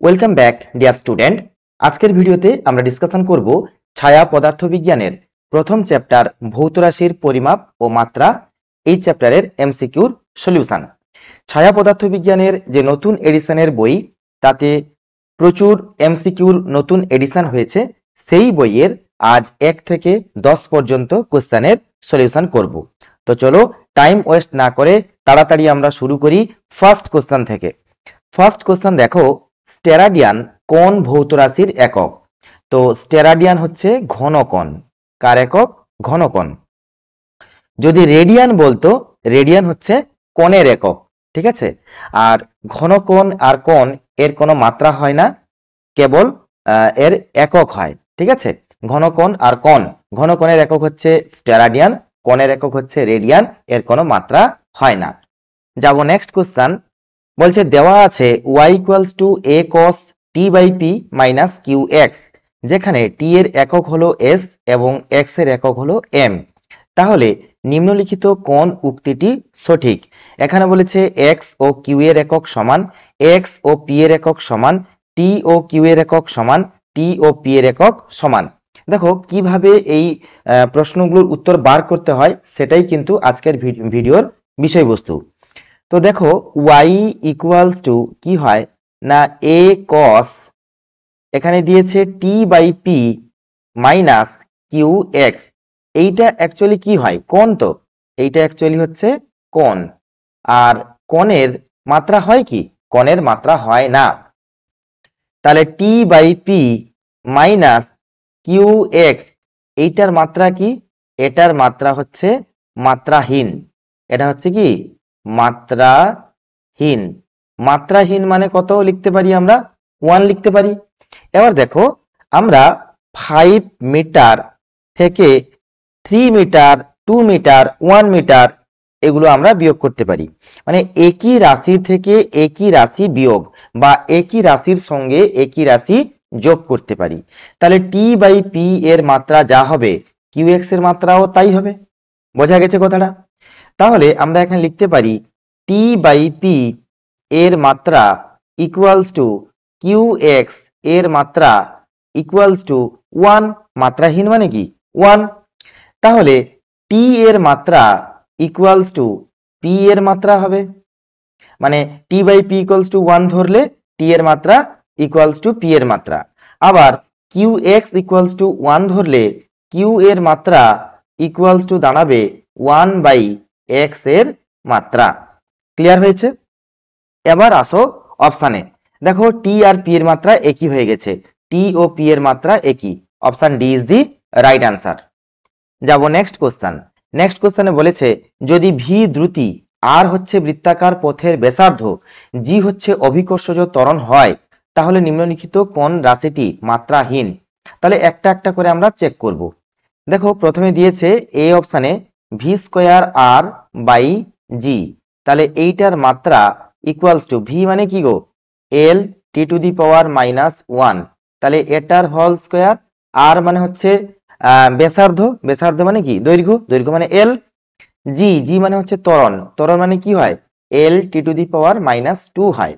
Welcome back dear student. আজকের ভিডিওতে আমরা ডিসকাশন করব ছায়া পদার্থবিজ্ঞানের প্রথম চ্যাপ্টার ভৌত রাশির পরিমাপ ও মাত্রা, এই চ্যাপ্টারের এমসিকিউর সলিউশন। ছায়া পদার্থবিজ্ঞানের যে নতুন এডিশনের বই, তাতে প্রচুর এমসিকিউর নতুন এডিশন হয়েছে। সেই বইয়ের আজ 1 থেকে 10 পর্যন্ত কোশ্চেনের সলিউশন করব। তো চলো টাইম ওয়েস্ট না করে তাড়াতাড়ি আমরা শুরু করি ফার্স্ট কোশ্চেন থেকে। ফার্স্ট কোশ্চেন দেখো, স্টেরাডিয়ান কোন ভৌত রাশির একক? তো স্টেরাডিয়ান হচ্ছে ঘনকণ। কার একক? ঘনকণ। যদি রেডিয়ান বলতো, রেডিয়ান হচ্ছে কোণের একক, ঠিক আছে। আর ঘনকোণ আর কোণ এর কোনো মাত্রা হয় না, কেবল এর একক হয়, ঠিক আছে। ঘনকোণ আর কোণ, ঘনকোণের একক হচ্ছে স্টেরাডিয়ান, কোণের একক হচ্ছে রেডিয়ান, এর কোনো মাত্রা হয় না। যাব নেক্সট কোশ্চেন। বলছে দেওয়া আছে y equals to a cos t by p minus q x, যেখানে t এর একক হলো s এবং x এর একক হলো m। তাহলে নিম্নলিখিত কোন উক্তিটি সঠিক? এখানে বলেছে x ও q এর একক সমান, x ও p এর একক সমান, t ও q এর একক সমান, t ও p এর একক সমান। দেখো কিভাবে এই প্রশ্নগুলোর উত্তর বার করতে হয়, সেটাই কিন্তু আজকের ভিডিওর বিষয়বস্তু। তো দেখো y ইকুয়ালস টু কি হয় না a cos, এখানে দিয়েছে t by p minus q x. এইটা অ্যাকচুয়ালি কি হয়? কোণ। তো এইটা অ্যাকচুয়ালি হচ্ছে কোণ। আর কোণের মাত্রা হয় কি? কোণের মাত্রা হয় না। তাহলে t by p minus q x, এইটার মাত্রা কি? এটার মাত্রা হচ্ছে মাত্রাহীন। এটা হচ্ছে কি? মাত্রাহীন। মাত্রাহীন মানে কত লিখতে পারি আমরা? 1 লিখতে পারি। এবার দেখো, আমরা 5 মিটার থেকে 3 মিটার, 2 মিটার, 1 মিটার এগুলো আমরা বিয়োগ করতে পারি। মানে একই রাশি থেকে একই রাশি বিয়োগ বা একই রাশির সঙ্গে একই রাশি যোগ করতে পারি। তাহলে টি বাই পি এর মাত্রা যা হবে, কিউ এক্স এর মাত্রাও তাই হবে। বোঝা গেছে কথাটা? তাহলে আমরা এখানে লিখতে পারি টি বাই পি এর মাত্রা ইকুয়ালস টু কিউ এক্স এর মাত্রা ইকুয়ালস টু 1। মাত্রাহীন মানে কি? 1। তাহলে টি এর মাত্রা ইকুয়ালস টু পি এর মাত্রা হবে। মানে টি বাই পি ইকুয়ালস টু 1 ধরলে টি এর মাত্রা ইকুয়ালস টু পি এর মাত্রা। আবার কিউ এক্স ইকুয়ালস টু 1 ধরলে কিউ এর মাত্রা ইকুয়ালস টু দাঁড়াবে 1 বাই এক্স এর মাত্রা। ক্লিয়ার হয়েছে? এবার আসো অপশানে। দেখো টি আর পি এর মাত্রা একই হয়ে গেছে, টি ও পি এর মাত্রা একই। Option D is the right answer. যাব নেক্সট কোশ্চেন। নেক্সট কোশ্চেনে বলেছে যদি ভি দ্রুতি, আর হচ্ছে বৃত্তাকার পথের ব্যাসার্ধ, জি হচ্ছে অভিকর্ষজ ত্বরণ হয়, তাহলে নিম্নলিখিত কোন রাশিটি মাত্রাহীন? তাহলে একটা একটা করে আমরা চেক করব। দেখো প্রথমে দিয়েছে এ অপশানে ভি স্কোয়ার আর বাই জি। তাহলে এইটার মাত্রা ইকুয়ালস টু ভি মানে কি গো? এল T to the power minus 1। তাহলে এটার হোল স্কোয়ার। আর মানে হচ্ছে ব্যাসার্ধ, ব্যাসার্ধ মানে কি? দৈর্ঘ্য, দৈর্ঘ্য মানে এল। জি, জি মানে হচ্ছে ত্বরণ, ত্বরণ মানে কি হয়? এল T to the power minus 2 হয়।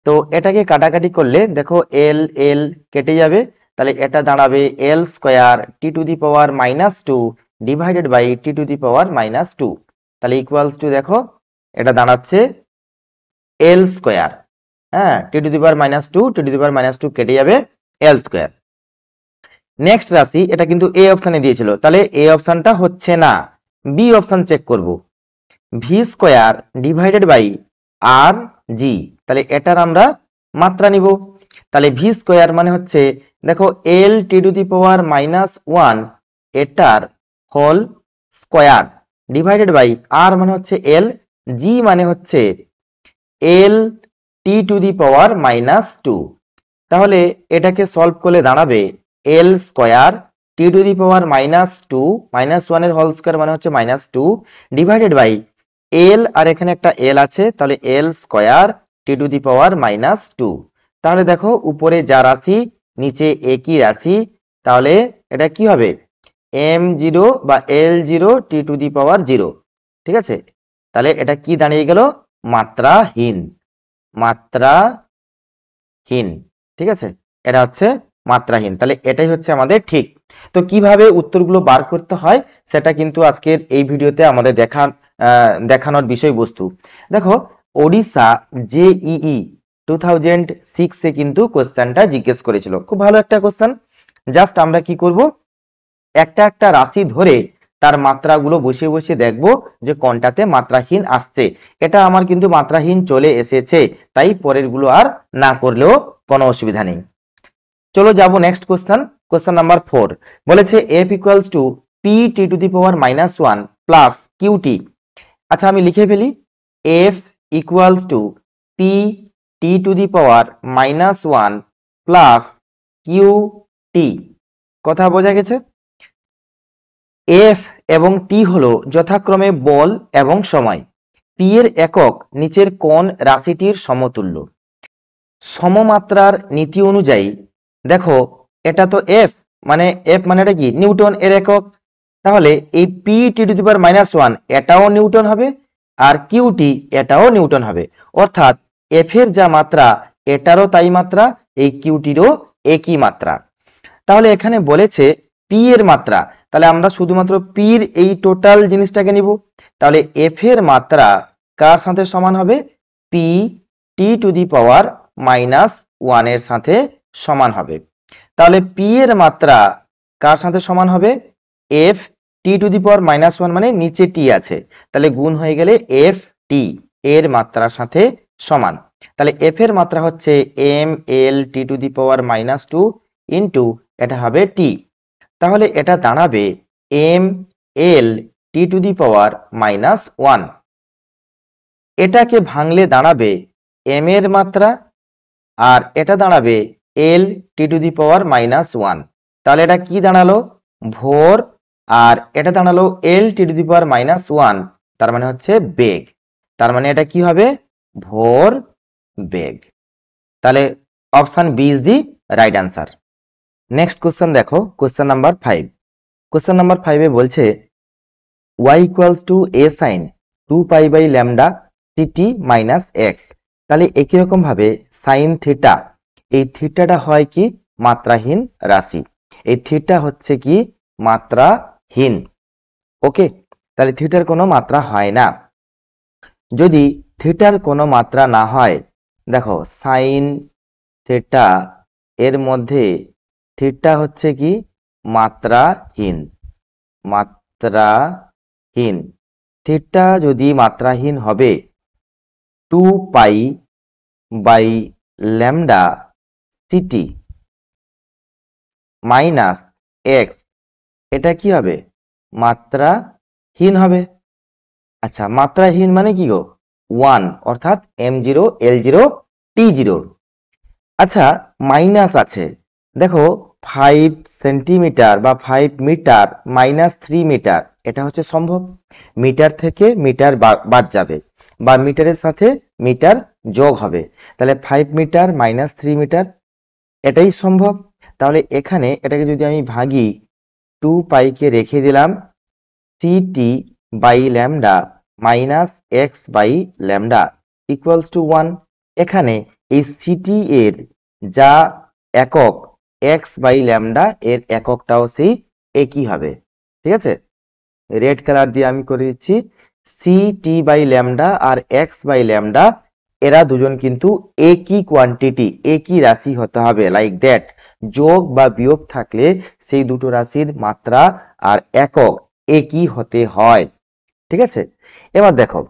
তো এটাকে কাটাকাটি করলে দেখো এল এল কেটে যাবে। তাহলে এটা দাঁড়াবে L square T to the power minus 2 divided by T to the power minus 2। তাহলে ইকুয়ালস টু দেখো এটা দাঁড়াচ্ছে এল স্কোয়ার, হ্যাঁ, T to the power minus 2, T to the power minus 2 কেটে যাবে এল স্কোয়ার। নেক্সট রাশি, এটা কিন্তু এ অপশানে দিয়েছিল, তাহলে এ অপশানটা হচ্ছে না। বি অপশান চেক করব, ভি স্কোয়ার ডিভাইডেড বাই আর জি। তাহলে এটার আমরা মাত্রা নিব। তাহলে ভি স্কোয়ার মানে হচ্ছে দেখো এল T to the power minus 1 এটার হোল স্কোয়ার ডিভাইডেড বাই আর মানে হচ্ছে এল, জি মানে হচ্ছে এল T to the power minus 2। তাহলে এটাকে সলভ করলে দাঁড়াবে L square T to the power minus 2 minus 1 এর হোল স্কোয়ার মানে হচ্ছে মাইনাস 2 ডিভাইডেড বাই এল, আর এখানে একটা এল আছে, তাহলে L square T to the power minus 2। তাহলে দেখো উপরে যা রাশি নিচে একই রাশি, তাহলে এটা কি হবে? এম জিরো বা L zero T to the পাওয়ার 0, ঠিক আছে। তাহলে এটা কি দাঁড়িয়ে গেল? মাত্রাহীন। মাত্রাহীন। ঠিক আছে, এটা হচ্ছে মাত্রাহীন। তাহলে এটাই হচ্ছে আমাদের ঠিক। তো কিভাবে উত্তরগুলো বার করতে হয় সেটা কিন্তু আজকের এই ভিডিওতে আমাদের দেখানোর বিষয়বস্তু। দেখো, ওড়িশা জেইই 2006 এ কিন্তু কোশ্চেনটা জিজ্ঞেস করেছিল। খুব ভালো একটা কোশ্চেন। জাস্ট আমরা কি করব, একটা একটা রাশি ধরে তার মাত্রাগুলো বসিয়ে বসিয়ে দেখব যে কোনটাতে মাত্রাহীন আসছে। এটা আমার কিন্তু মাত্রাহীন চলে এসেছে, তাই পরের গুলো আর না করলেও কোনো অসুবিধা নেই। চলো যাব নেক্সট কোশ্চেন। কোশ্চেন নাম্বার 4 বলেছে f equals to p t to the power -1 plus q t. আচ্ছা, আমি লিখে ফেলি f equals to p t to the power -1 plus q t. কথা বোঝা গেছে? এফ এবং টি হলো যথাক্রমে বল এবং সময়। পি এর একক নিচের কোন রাশিটির সমতুল্য? সমমাত্রার নীতি অনুযায়ী দেখো, এটা তো এফ মানে এটা কি, নিউটন এর একক। তাহলে এই P t to the power -1 এটাও নিউটন হবে, আর কিউ টি এটাও নিউটন হবে। অর্থাৎ এফ এর যা মাত্রা এটারও তাই মাত্রা, এই কিউটিরও একই মাত্রা। তাহলে এখানে বলেছে পি এর মাত্রা, তাহলে আমরা শুধুমাত্র পি এর এই টোটাল জিনিসটাকে নিব। তাহলে এফ এর মাত্রা কার সাথে সমান হবে? P t to the power -1 এর সাথে সমান হবে। তাহলে পি এর মাত্রা কার সাথে সমান হবে? F T to the power -1 মানে নিচে টি আছে, তাহলে গুণ হয়ে গেলে এফ টি এর মাত্রার সাথে সমান। তাহলে এফ এর মাত্রা হচ্ছে M L T to the power -2 into এটা হবে টি। তাহলে এটা দাঁড়াবে M L T to the power -1। এটাকে ভাঙলে দাঁড়াবে এম এর মাত্রা, আর এটা দাঁড়াবে এল টি টু দি পাওয়ার -1। তাহলে এটা কি দাঁড়ালো? ভর। আর এটা দাঁড়ালো এল টি টু দি পাওয়ার -1, তার মানে হচ্ছে বেগ। তার মানে এটা কি হবে? ভর বেগ। তাহলে option B is the right answer. Next question দেখো, কোশ্চেন নাম্বার 5। কোশ্চেন নাম্বার 5 এ বলছে y equals to a sin 2π/λ ct - x। তাহলে একই রকম ভাবে সাইন থিটা, এই থিটাটা হয় কি? মাত্রাহীন রাশি। এই থিটা হচ্ছে কি? মাত্রাহীন। ওকে, তাহলে থিটার কোনো মাত্রা হয় না। যদি থিটার কোনো মাত্রা না হয়, দেখো সাইন থিটা এর মধ্যে থিটা হচ্ছে কি? মাত্রাহীন। মাত্রাহীন থিটা যদি মাত্রাহীন হবে 2π/λ ct - x, এটা কি হবে? মাত্রাহীন হবে। আচ্ছা, মাত্রাহীন মানে কি গো? 1, অর্থাৎ m0 l0 t0। আচ্ছা, মাইনাস আছে, দেখো 5 সেন্টিমিটার বা 5 মিটার -3 মিটার, এটা হচ্ছে সম্ভব। মিটার থেকে মিটার বাদ যাবে, বা মিটারের সাথে মিটার যোগ হবে, তাহলে 5 মিটার -3 মিটার, এটাই সম্ভব। তাহলে এখানে এটাকে যদি আমি ভাগি, 2π কে রেখে দিলাম, ct/λ -x/λ ইকুয়ালস টু 1। এখানে এই ct এর যা একক x/λ এর এককটাও সেই একই হবে। ঠিক আছে, রেড কালার দিয়ে আমি করে দিচ্ছি। ct/λ আর x/λ এরা দুজন কিন্তু একই কোয়ান্টিটি, একই রাশি হতে হবে। লাইক দ্যাট, যোগ বা বিয়োগ থাকলে সেই দুটো রাশির মাত্রা আর একক একই হতে হয়। ঠিক আছে, এবার দেখো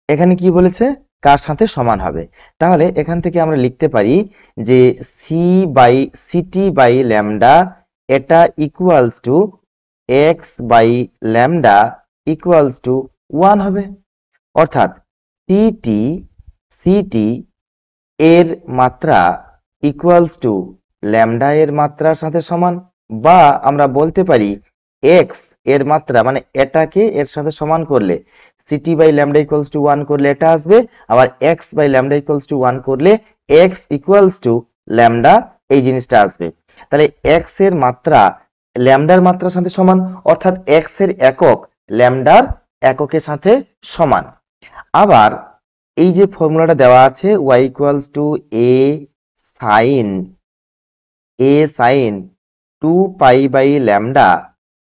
এখানে কি বলেছে? কার সাথে সমান হবে? তাহলে এখান থেকে আমরা লিখতে পারি যে ct/λ এটা equals to x/λ equals to 1 হবে। অর্থাৎ ct এর মাত্রা ইকুয়ালস টু ল্যামডা এর মাত্রার সাথে সমান, বা আমরা বলতে পারি x এর মাত্রা মানে এটাকে এর সাথে সমান করলে ct/λ ইকুয়ালস টু 1 করলে এটা আসবে, আবার x/λ ইকুয়ালস টু 1 করলে x ইকুয়ালস টু ল্যামডা এই জিনিসটা আসবে। তাহলে x এর মাত্রা ল্যামডার মাত্রার সাথে সমান, অর্থাৎ x এর একক ল্যামডার এককের সাথে সমান। আবার এই যে ফর্মুলাটা দেওয়া আছে y equals to a sine two pi by lambda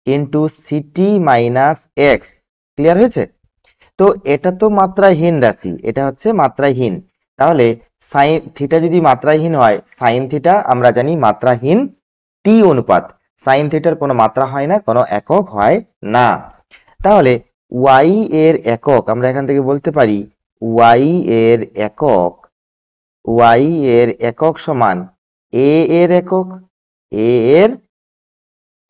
into c t minus x. Clear হয়েছে? তো এটা তো মাত্রাহীন রাশি, এটা হচ্ছে মাত্রাহীন। তাহলে সাইন থিটা যদি মাত্রাহীন হয়, সাইন থিটা আমরা জানি মাত্রাহীন টি অনুপাত। সাইন থিটার কোনো মাত্রা হয় না, কোনো একক হয় না। তাহলে ওয়াই এর একক আমরা এখান থেকে বলতে পারি ওয়াই এর একক সমান এ এর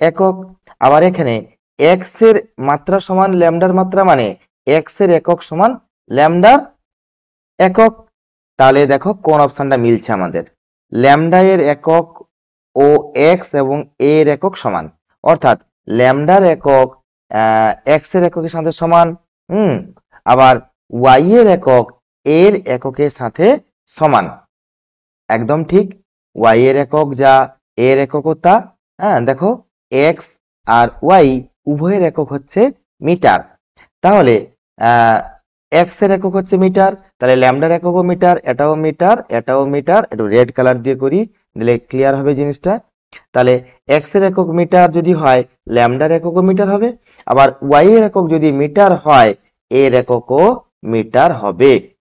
একক। আবার এখানে এক্স এর মাত্রা সমান ল্যামডার মাত্রা, মানে এক্স এর একক সমান ল্যামডার একক। তাহলে দেখো কোন অপশনটা মিলছে আমাদের, ল্যামডা এর একক ও এক্স এবং এ এর একক সমান, অর্থাৎ ল্যামডার একক এক্স এর এককের সাথে সমান, আবার ওয়াই এর একক এর এককের সাথে সমান। একদম ঠিক, ওয়াই এর একক যা এর এককও তা। হ্যাঁ দেখো, এক্স আর ওয়াই উভয়ের একক হচ্ছে মিটার। তাহলে এক্স এর একক হচ্ছে মিটার, তাহলে ল্যামডার এককও মিটার, এটাও মিটার, এটাও মিটার। একটু রেড কালার দিয়ে করি, দিলে ক্লিয়ার হবে জিনিসটা। তাহলে এক্স এর একক মিটার যদি হয়, ল্যামডার এককও মিটার হবে। আবার ওয়াই এর একক যদি মিটার হয়, এর এককও মিটার হবে।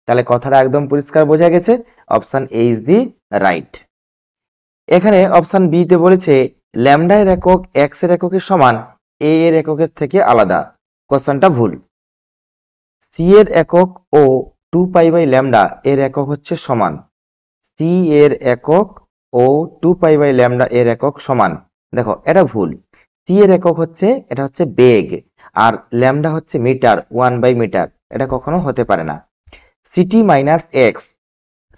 তাহলে কথাটা একদম পরিষ্কার বোঝা গেছে। Option A is the right. এখানে অপশন বি তে বলেছে ল্যামডা এর একক এক্স এর এককের সমান, এ এর এককের থেকে আলাদা। কোশ্চেনটা ভুল। সি এর একক ও টু পাই বাই ল্যামডা এর একক হচ্ছে সমান। সি এর একক ও টু পাই বাই ল্যামডা এর একক সমান। দেখো এটা ভুল। সি এর একক হচ্ছে, এটা হচ্ছে বেগ, আর ল্যামডা হচ্ছে মিটার, 1/মিটার। এটা কখনো হতে পারে না। সিটি মাইনাস এক্স,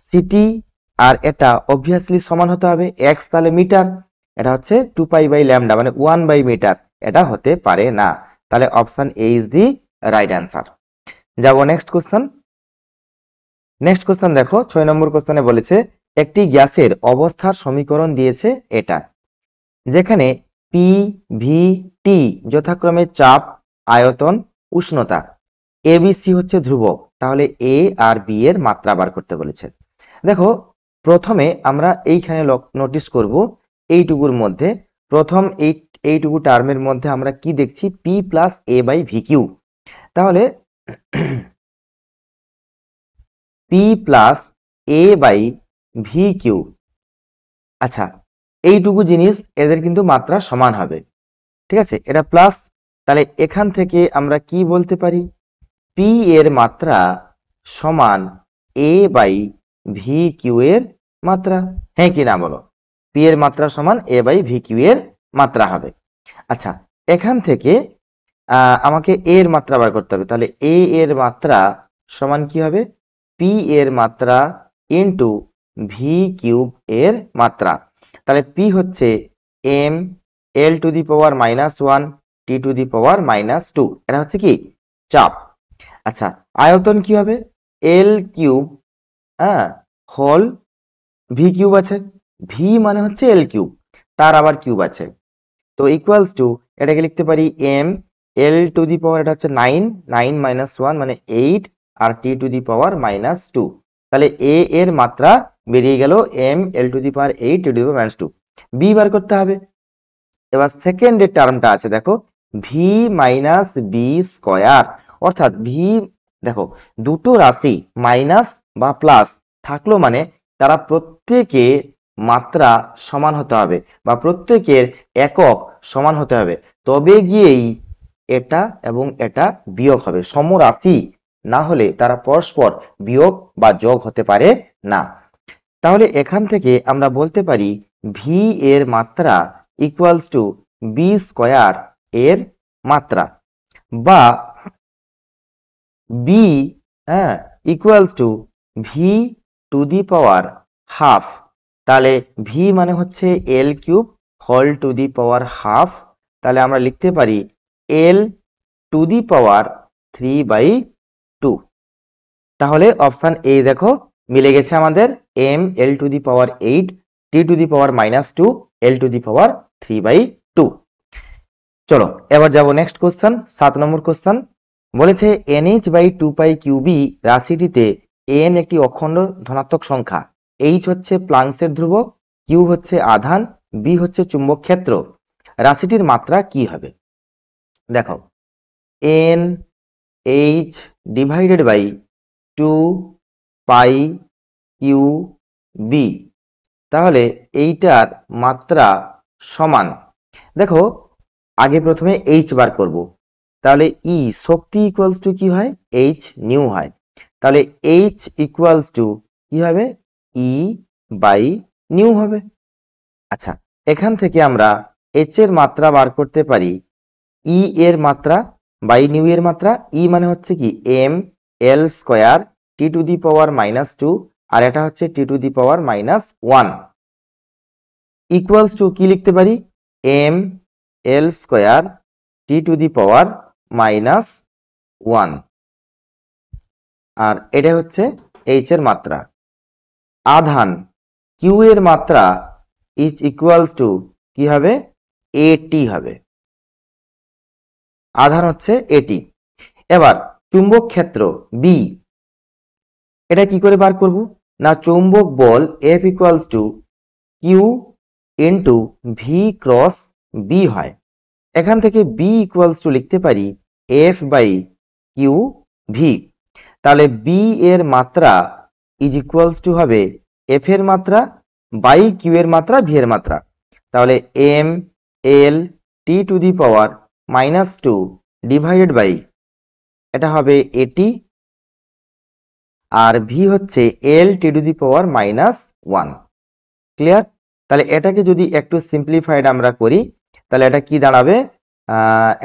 সিটি আর এটা অবভিয়াসলি সমান হতে হবে, এক্স তাহলে মিটার, এটা হচ্ছে টু পাই বাই ল্যামডা মানে 1/মিটার, এটা হতে পারে না। তাহলে option A is the right answer. যাবো নেক্সট কোশ্চেন। নেক্সট কোশ্চেন দেখো, 6 নম্বর কোশ্চেনে বলেছে একটি গ্যাসের অবস্থার সমীকরণ দিয়েছে এটা, যেখানে পি ভি টি যথাক্রমে চাপ, আয়তন, উষ্ণতা, এ বি সি হচ্ছে ধ্রুবক। তাহলে এ আর বি এর মাত্রা বার করতে বলেছে। দেখো প্রথমে আমরা এইখানে নোটিস করব, এইটুকুর মধ্যে প্রথম এইটুকু টার্মের মধ্যে আমরা কি দেখছি, P plus A by V Q. তাহলে P plus A by V Q, আচ্ছা এইটুকু জিনিস এদের কিন্তু মাত্রা সমান হবে, ঠিক আছে, এটা প্লাস। তাহলে এখান থেকে আমরা কি বলতে পারি, পি এর মাত্রা সমান এ বাই ভি কিউ এর মাত্রা। হ্যাঁ কি না বলো, পি এর মাত্রা সমান এ বাই ভি কিউ এর মাত্রা হবে। আচ্ছা এখান থেকে আমাকে এ এর মাত্রা বার করতে হবে। তাহলে এ এর মাত্রা সমান কি হবে, পি এর মাত্রা ইন্টু ভি কিউব এর মাত্রা। তাহলে পি হচ্ছে M L to the power -1 T to the power -2, এটা হচ্ছে কি চাপ। আচ্ছা আয়তন কি হবে, L cube whole V cube আছে, ভি মানে হচ্ছে এল কিউব, তার আবার কিউব আছে, তো ইকুয়ালস টু এটাকে লিখতে পারি এম এল টু দি পাওয়ার, এটা হচ্ছে 9 -1 মানে 8, আর টি টু দি পাওয়ার -2। তাহলে এ এর মাত্রা বেরিয়ে গেল M L to the power 8 T to the power -2। B বার করতে হবে। এবার সেকেন্ড এর টার্মটা আছে দেখো, ভি মাইনাস বি স্কয়ার, অর্থাৎ ভি, দেখো দুটো রাশি মাইনাস বা প্লাস থাকলো মানে তারা প্রত্যেকে মাত্রা সমান হতে হবে বা প্রত্যেকের একক সমান হতে হবে, তবে গিয়েই এটা এবং এটা বিয়োগ হবে। সমরাশি না হলে তারা পরস্পর বিয়োগ বা যোগ হতে পারে না। তাহলে এখান থেকে আমরা বলতে পারি ভি এর মাত্রা ইকুয়ালস টু বি স্কয়ার এর মাত্রা, বা B equals to V to the power half. তাহলে ভি মানে হচ্ছে L cube whole to the power half. তাহলে আমরা লিখতে পারি এল টু দি পাওয়ার 3/2। তাহলে অপশন এ দেখো মিলে গেছে আমাদের, M L to the power 8 T to the power -2 L to the power 3/2। চলো এবার যাব নেক্সট কোশ্চেন, 7 নম্বর কোশ্চেন। বলেছে NH/2πQB রাশিটিতে n একটি অখণ্ড ধনাত্মক সংখ্যা, এইচ হচ্ছে প্লাঙ্কসের ধ্রুবক, কিউ হচ্ছে আধান, বি হচ্ছে চুম্বক ক্ষেত্র। রাশিটির মাত্রা কি হবে? দেখো, N H divided by 2 pi Q B. তাহলে এইটার মাত্রা সমান, দেখো আগে প্রথমে এইচ বার করব, তাহলে ই শক্তি ইকুয়ালস টু কি হয়? এইচ নিউ হয়। তাহলে এইচ ইকুয়ালস টু কি হবে? ই বাই নিউ হবে। আচ্ছা, এখান থেকে আমরা এইচ এর মাত্রা বার করতে পারি ই এর মাত্রা বাই নিউ এর মাত্রা। ই মানে হচ্ছে কি M L square T to the power -2, আর এটা হচ্ছে T to the power -1 equals to কি লিখতে পারি? M L square T to the power -1, আর এটা হচ্ছে এইচ এর মাত্রা। আধান কিউ এর মাত্রা ইজ ইকুয়ালস টু কি হবে? এটি হবে। আধান হচ্ছে এটি। এবার চুম্বক ক্ষেত্র বি, এটা কি করে বার করব? না, চৌম্বক বল F equals to Q into V cross B হয়। এখান থেকে বি ইকুয়ালস টু লিখতে পারি এফ বাই কিউ ভি। তাহলে বি এর মাত্রা ইজ ইকুয়ালস টু হবে এফ এর মাত্রা বাই কিউ এর মাত্রা ভি এর মাত্রা। তাহলে M L T to the power -2 divided by, এটা হবে এটি, আর ভি হচ্ছে এল T to the power -1। Clear? তাহলে এটাকে যদি একটু সিম্পলিফাইড আমরা করি, তাহলে এটা কি দাঁড়াবে?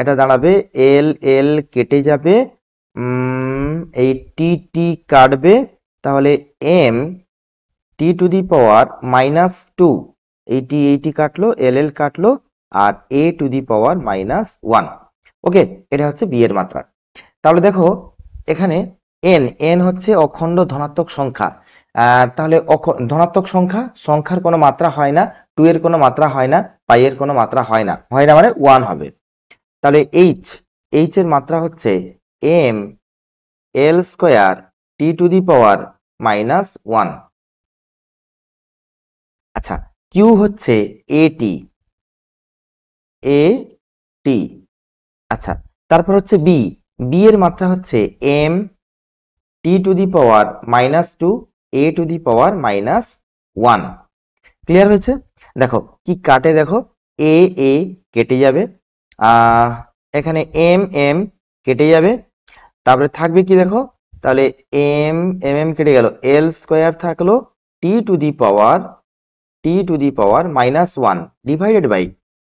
এটা দাঁড়াবে এল এল কেটে যাবে, এই টি টি কাটবে, তাহলে M T to the power -2, এইটি কাটলো, এল এল কাটলো, আর এ টু দি পাওয়ার -1। ওকে, এটা হচ্ছে বি এর মাত্রা। তাহলে দেখো এখানে এন, এন হচ্ছে অখণ্ড ধনাত্মক সংখ্যা। তাহলে ধনাত্মক সংখ্যার কোনো মাত্রা হয় না, 2 এর কোনো মাত্রা হয় না, পাই এর কোনো মাত্রা হয় না, মানে 1 হবে। তাহলে এইচ, এইচ এর মাত্রা হচ্ছে M L square T to the power -1। আচ্ছা, কিউ হচ্ছে এটি, এটি। আচ্ছা, তারপর হচ্ছে বি, বি এর মাত্রা হচ্ছে M T to the power -2 A to the power -1। Clear হয়েছে? দেখো কি কাটে, দেখো এ এ কেটে যাবে, এখানে এম এম কেটে যাবে, তারপরে থাকবে কি দেখো, তাহলে এম এম এম কেটে গেল, এল স্কোয়ার থাকলো T to the power -1 divided by,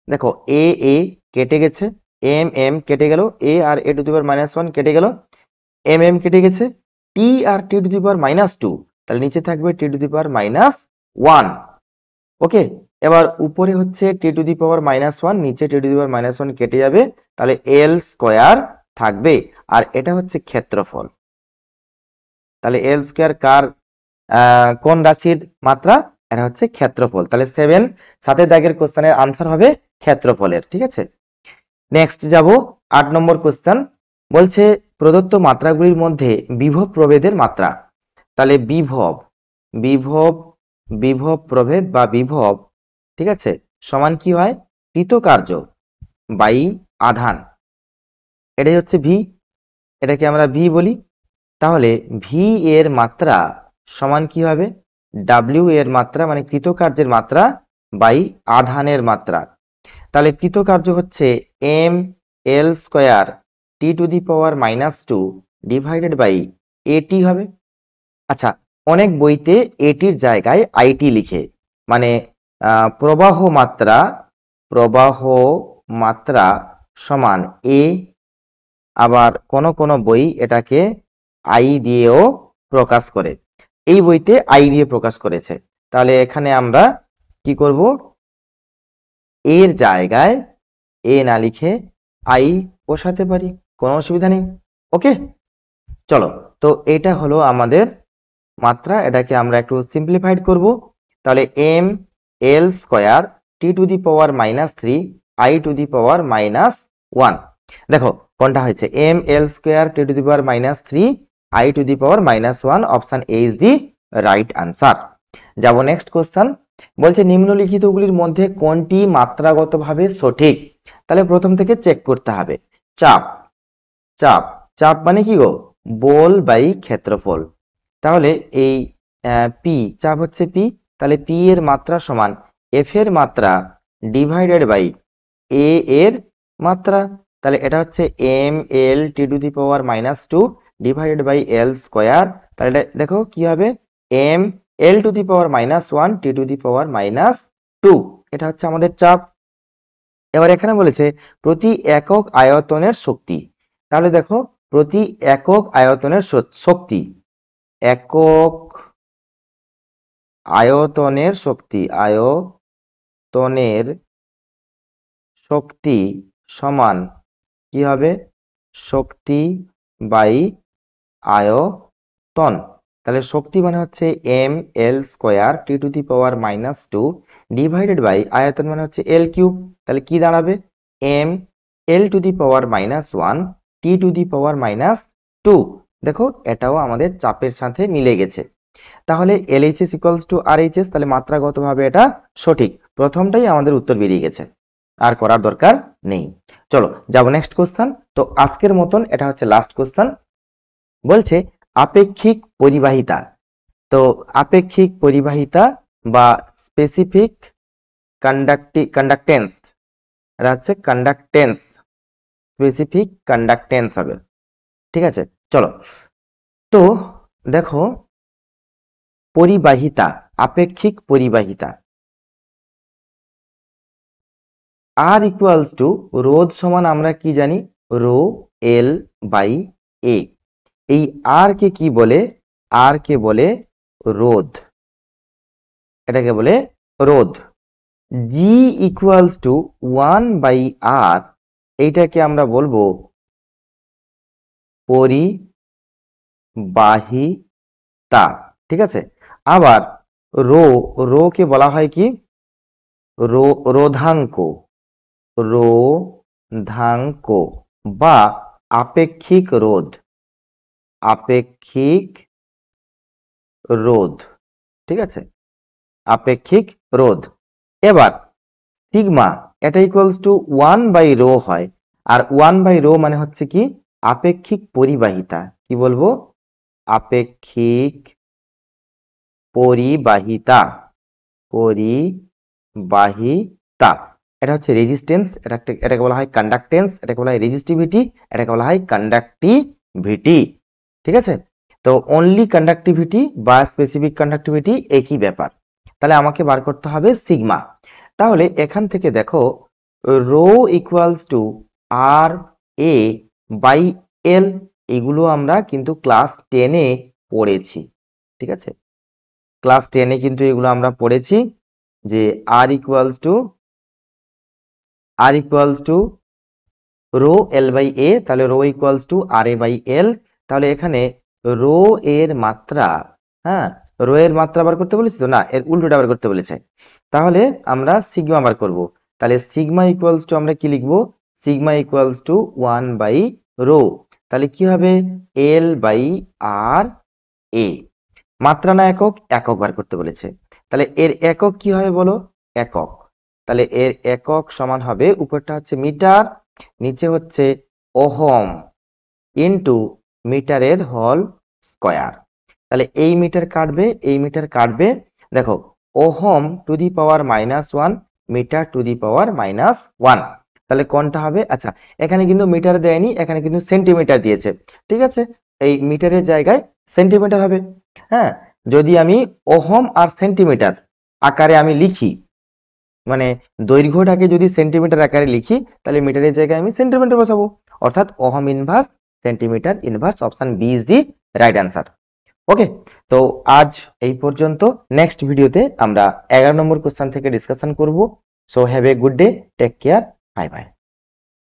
দেখো এ এ কেটে গেছে, এম এম কেটে গেল, এ আর এ টু দি পাওয়ার -1 কেটে গেল, এম এম কেটে গেছে, টি আর টি টু দি পাওয়ার -2, তাহলে নিচে থাকবে টি টু দি পাওয়ার -1। ওকে, এবার উপরে হচ্ছে টি টু দি পাওয়ার -1, নিচে টি টু দি পাওয়ার -1 কেটে যাবে, তাহলে এল স্কোয়ার থাকবে, আর এটা হচ্ছে ক্ষেত্রফল। তাহলে এল স্কোয়ার কার, কোন রাশির মাত্রা? এটা হচ্ছে ক্ষেত্রফল। তাহলে 7 7 দাগের কোশ্চেনের আনসার হবে ক্ষেত্রফলের। ঠিক আছে, নেক্সট যাব 8 নম্বর কোশ্চেন। বলছে প্রদত্ত মাত্রাগুলির মধ্যে বিভব প্রভেদের মাত্রা। তাহলে বিভব, বিভব বিভব প্রভেদ বা বিভব, ঠিক আছে, সমান কি হয়? কৃতকার্য বাই আধান, এটাই হচ্ছে ভি, এটাকে আমরা ভি বলি। তাহলে ভি এর মাত্রা সমান কি হবে? ডাব্লিউ এর মাত্রা মানে কৃতকার্যের মাত্রা বাই আধানের মাত্রা। তাহলে কৃতকার্য হচ্ছে M L square T to the power -2 divided by A T হবে। আচ্ছা, অনেক বইতে এটির জায়গায় আইটি লিখে, মানে প্রবাহ মাত্রা সমান এ, আবার কোন কোন বই এটাকে আই দিয়েও প্রকাশ করে, এই বইতে আই দিয়ে প্রকাশ করেছে। তাহলে এখানে আমরা কি করব? এর জায়গায় এ না লিখে আই বসাতে পারি, কোনো অসুবিধা নেই। ওকে, চলো, তো এটা হলো আমাদের মাত্রা, এটাকে আমরা একটু সিম্পলিফাইড করব। তাহলে M L square T to the power -3 I to the power -1। দেখো কোনটা হয়েছে? M L square T to the power -3 I to the power -1, option A is the right answer. যাব নেক্সট কোশ্চেন। বলছে নিম্নলিখিতগুলির মধ্যে কোনটি মাত্রাগতভাবে সঠিক? তাহলে প্রথম থেকে চেক করতে হবে। চাপ, চাপ, চাপ মানে কি গো? বল বাই ক্ষেত্রফল। তাহলে এই পি, চাপ হচ্ছে পি, তাহলে পি এর মাত্রা সমান এফ এর মাত্রা ডিভাইডেড বাই এ এর মাত্রা। তাহলে এটা হচ্ছে M L T to the power -2 divided by L square. তাহলে এটা দেখো কি হবে, M L to the power -1 T to the power -2। এটা হচ্ছে আমাদের চাপ। এবার এখানে বলেছে প্রতি একক আয়তনের শক্তি। তাহলে দেখো প্রতি একক আয়তনের শক্তি, একক আয়তনের শক্তি, আয়তনের শক্তি সমান কি হবে? শক্তি বাই আয়তন। তাহলে শক্তি মানে হচ্ছে M L square T to the power -2 divided by আয়তন মানে হচ্ছে এল কিউব। তাহলে কি দাঁড়াবে? M L to the power -1 T to the power -2। দেখো এটাও আমাদের চাপের সাথে মিলে গেছে। তাহলে LHS ইকুয়ালস টু RHS, তাহলে মাত্রাগতভাবে এটা সঠিক। প্রথমটাই আমাদের উত্তর বেরিয়ে গেছে, আর করার দরকার নেই। চলো যাব নেক্সট কোশ্চেন। তো আজকের মতন এটা হচ্ছে লাস্ট কোশ্চেন। বলছে আপেক্ষিক পরিবাহিতা। তো আপেক্ষিক পরিবাহিতা বা স্পেসিফিক কন্ডাক্টেন্স, এটা হচ্ছে কন্ডাক্টেন্স, স্পেসিফিক কন্ডাক্টেন্স হবে। ঠিক আছে, চলো। তো দেখো পরিবাহিতা, আপেক্ষিক পরিবাহিতা, আর ইকুয়ালস টু রোধ সমান আমরা কি জানি? রো এল বাই এ। এই আর কে কি বলে? আর কে বলে রোধ, এটাকে বলে রোধ। জি ইকুয়ালস টু 1 বাই আর, এইটাকে আমরা বলবো পরিবাহিতা। ঠিক আছে, আবার রো, রো কে বলা হয় কি? রোধাঙ্ক, রোধাঙ্ক বা আপেক্ষিক রোধ, আপেক্ষিক রোধ। ঠিক আছে, আপেক্ষিক রোধ। এবার সিগমা, এটা ইকুয়ালস টু 1 বাই রো হয়, আর 1 বাই রো মানে হচ্ছে কি? আপেক্ষিক পরিবাহিতা। কি বলবো? আপেক্ষিক পরিবাহিতা, পরিবাহিতা। এটা হচ্ছে রেজিস্ট্যান্স, এটাকে বলা হয় কন্ডাক্টেন্স, এটাকে বলা হয় রেজিস্টিভিটি, এটাকে বলা হয় কন্ডাক্টিভিটি। ঠিক আছে, তো অনলি কন্ডাক্টিভিটি বা স্পেসিফিক কন্ডাক্টিভিটি একই ব্যাপার। তাহলে আমাকে বার করতে হবে সিগমা। তাহলে এখান থেকে দেখো rho equals to R A by L, এগুলো আমরা কিন্তু ক্লাস 10-এ পড়েছি। ঠিক আছে, ক্লাস 10-এ কিন্তু এগুলো আমরা পড়েছি যে R equals to rho L by A. তাহলে rho equals to R A by L. তাহলে এখানে রো এর মাত্রা, হ্যাঁ রো এর মাত্রা বার করতে বলেছি তো, না এর উল্টোটা বার করতে বলেছে। তাহলে আমরা সিগমা বার করব। তাহলে সিগমা ইকুয়ালস টু আমরা কি লিখবো? Sigma equals to 1 by rho. তাহলে কি হবে? L by R A. মাত্রা না একক? একক বার করতে বলেছে। তাহলে এর একক কি হবে বলো? একক। তাহলে এর একক সমান হবে, উপরটা হচ্ছে মিটার, নিচে হচ্ছে ওহম ইনটু মিটারের হোল স্কয়ার। তাহলে এই মিটার কাটবে, এই মিটার কাটবে। দেখো ohm to the power -1, metre to the power -1। তাহলে কোনটা হবে? আচ্ছা এখানে কিন্তু মিটার দেয়নি, এখানে কিন্তু সেন্টিমিটার দিয়েছে। ঠিক আছে, এই মিটারের জায়গায় সেন্টিমিটার হবে। হ্যাঁ, যদি আমি ওহম আর সেন্টিমিটার আকারে আমি লিখি, মানে দৈর্ঘ্যটাকে যদি সেন্টিমিটার আকারে লিখি, তাহলে মিটারের জায়গায় আমি সেন্টিমিটার বসাবো। অর্থাৎ ohm inverse centimetre inverse, option B is the right answer. Okay, তো আজ এই পর্যন্ত। নেক্সট ভিডিওতে আমরা 11 নম্বর কোশ্চেন থেকে ডিসকাশন করব। So have a good day, take care, bye by.